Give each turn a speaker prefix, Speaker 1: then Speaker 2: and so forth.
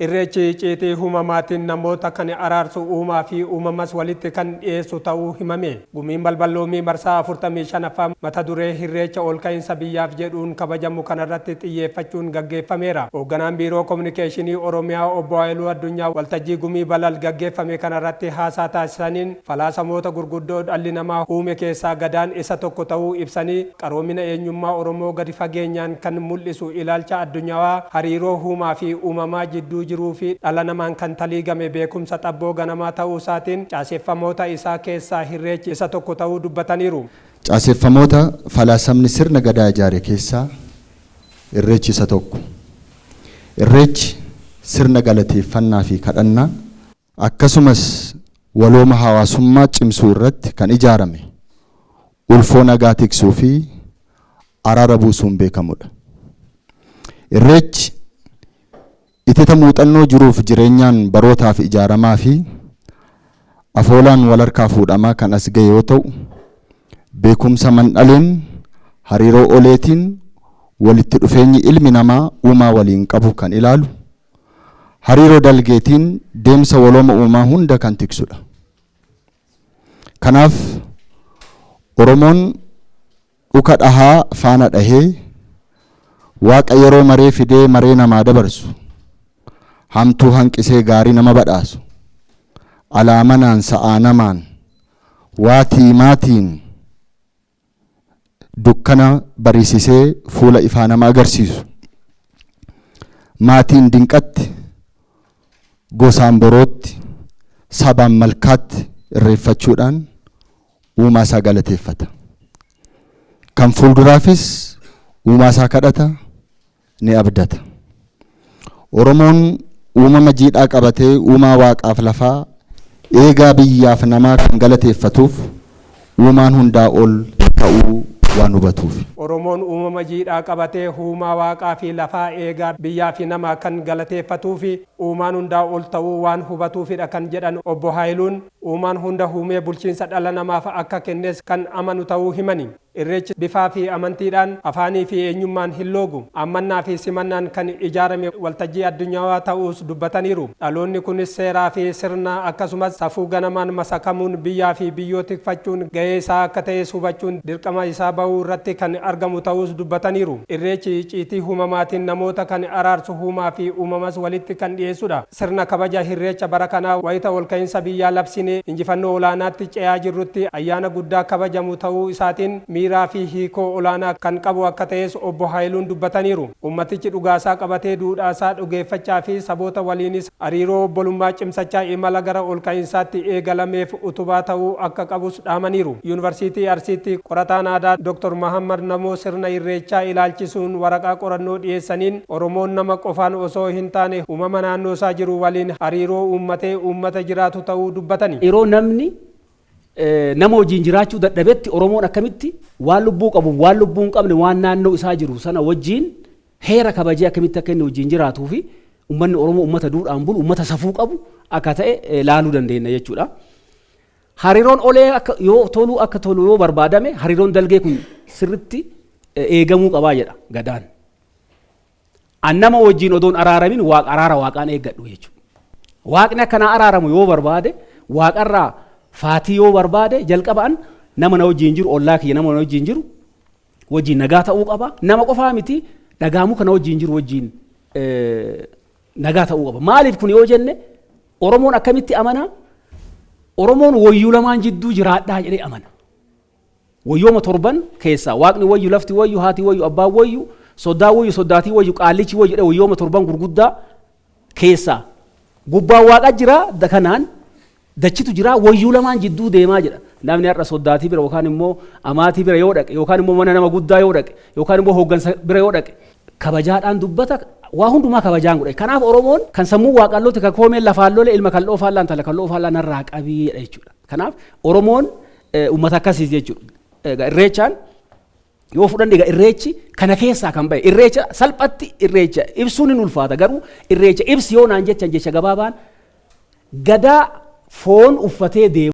Speaker 1: Irreechi icciitii uumamaatiin namoota kan araarsu uumaa fi uumamas walitti kan dhiyeessu ta'uu himame. Gumiin balballoomii marsaa 45ffaa mata duree irreecha ol ka'iinsa biyyaaf jedhuun kabajamu kanarratti xiyyeeffachuun gaggeeffameera. Hoogganaan biiroo kominikeeshinii Oromiyaa obbo Haayiluu Addunyaa waltajjii gumii balal gaggeeffame kanarratti haasaa taasisaniin falaasamoota gurguddoo dhalli namaa uume keessaa gadaan isa tokko ta'uu ibsanii qaroomina eenyummaa Oromoo gadi fageenyaan kan mul'isu ilaalcha addunyaa hariiroo uumaa fi uumamaa jidduu jiruu fi dhala namaan kan taliigame beekumsa xabboo ganamaa ta'uu isaatiin caaseffamoota isaa keessaa irreechi isa tokko ta'uu dubbataniiru.
Speaker 2: Caaseffamoota falaasamni sirna gadaa ijaare keessaa irreechi isa tokko. Irreechi sirna galateeffannaa fi kadhannaa akkasumas walooma hawaasummaa cimsuu irratti kan ijaarame ulfoo nagaa tiksuu fi araara buusuun beekamudha. Irreechi itita muuxannoo jiruuf jireenyaan barootaaf ijaaramaa fi afoolaan wal harkaa fuudhamaa kan as ga'e yoo ta'u, beekumsa mandhaleen hariiroo oleetiin walitti dhufeenyi ilmi namaa uumaa waliin qabu kan ilaalu, hariiroo dalgeetiin deemsa walooma uumaa hunda kan tiksudha. Kanaaf Oromoon dhuka dhahaa faana dhahee waaqa yeroo maree fidee maree namaa dabarsu, hamtuu hanqisee gaarii nama badhaasu, alaamanaan sa'aa namaan waatii maatiin dukkana bariisisee fuula ifaa nama agarsiisu, maatiin dinqatti, gosaan borootti, sabaan malkaatti irreeffachuudhaan uumaa isaa galateeffata. Kan fuulduraafis uumaa isaa kadhata, ni abdata. Oromoon uumama jiidhaa qabatee uumaa waaqaaf lafaa eegaa biyyaaf namaa kan galateeffatuuf uumaan hundaa ol ta'uu waan hubatuuf.
Speaker 1: Oromoon uumama jiidhaa qabatee uumaa waaqaa fi lafaa eegaa biyyaa fi namaa kan galateeffatuu fi uumaan hundaa ol ta'uu waan hubatuufidha kan jedhan obbo Haayiluun uumaan hunda uumee bulchiinsa dhala namaaf akka kennes kan amanu ta'uu himani. Irreechi bifaa fi amantiidhaan afaanii fi eenyummaan hin loogu ammannaa fi simannaan kan ijaarame waltajjii addunyaa ta'uus dubbataniiru. Dhaloonni kunis seeraa fi sirna akkasumas safuu ganamaan masakamuun biyyaa fi biyyoo tikfachuun gahee isaa akka ta'es hubachuun dirqama isaa bahuu irratti kan argamu ta'uus dubbataniiru. Irreechi icciitii uumamaatiin namoota kan araarsu uumaa fi uumamas walitti kan dhiyeessudha. Sirna kabaja irreecha bara kanaa wayita ol ka'iinsa biyyaa labsine injifannoo olaanaatti ce'aa jirrutti ayyaana guddaa kabajamu ta'uu isaatiin miiraa fi hiikoo olaanaa kan qabu akka ta'es obbo Haayiluun dubbataniiru. Ummatichi dhugaasaa qabatee duudhaasaa dhugeeffachaa fi saboota waliinis hariiroo obbolummaa cimsachaa imala gara ol ka'iinsaatti eegalameef utubaa ta'uu akka qabus dhaamaniiru. Yuunivarsiitii Arsiitti qorataan aadaa Dr. Mahammad Namoo sirna irreechaa ilaalchisuun waraqaa qorannoo dhiyeessaniin Oromoon nama qofaan osoo hin taane uumama naannoo isaa jiru waliin hariiroo uummatee uummata jiraatu ta'uu dubbatani.
Speaker 3: Yeroo namni nama wajjin jiraachuu dadhabetti Oromoon akkamitti waan lubbuu qabu waan lubbuu hin qabne waan naannoo isaa jiru sana wajjin heera kabajee akkamitti akka inni wajjin jiraatuu fi uummanni Oromoo uummata duudhaan bulu uummata safuu qabu akka ta'e laaluu dandeenya jechuudha. Hariiroon olee akka tolu yoo barbaadame hariiroon dalgee kun sirritti eegamuu qabaa jedha gadaan. Annama wajjin odoon araaramin araara waaqaan eeggadhu jechuudha. Waaqni akkanaa araaramu yoo barbaade waaqarraa faatii yoo barbaade jalqabaan nama na wajjin jiru ollaa kiyya nama na wajjin jiru wajjin nagaa ta'uu qaba. Nama qofaa miti dhagaamuu kana wajjin jiru wajjin nagaa ta'uu qaba. Maaliif kun yoo jenne Oromoon akkamitti amana? Oromoon wayyuu lamaan jidduu jiraadhaa jedhee amana. Wayyooma torban keessaa waaqni wayyu lafti wayyu haati wayyu abbaan wayyu soddaa wayyu soddaatii wayyu qaallichi wayyu jedhee wayyooma torban gurguddaa keessaa gubbaan waaqa jira kanaan dachitu jira wayyuu lamaan jidduu deemaa jedha. Namni har'a soddaatii bira yookaan immoo amaatii bira yoo dhaqe yookaan immoo mana nama guddaa yoo dhaqe yookaan immoo hooggansa bira yoo dhaqe kabajaadhaan dubbata waa hundumaa kabajaan godhe. Kanaaf Oromoon kan sammuu waaqallooti kan koomeen lafaan lole ilma kan loofaan laan tala kan loofaan laan narraa qabii jedha jechuudha. Kanaaf Oromoon uummata akkasiis jechuudha. Irreechaan yoo fudhanne irreechi kana keessaa kan bahe irreecha salphatti irreecha ibsuun hin ulfaata garuu irreecha ibsi yoo naan jecha gabaabaan gadaa foon uffatee deemu.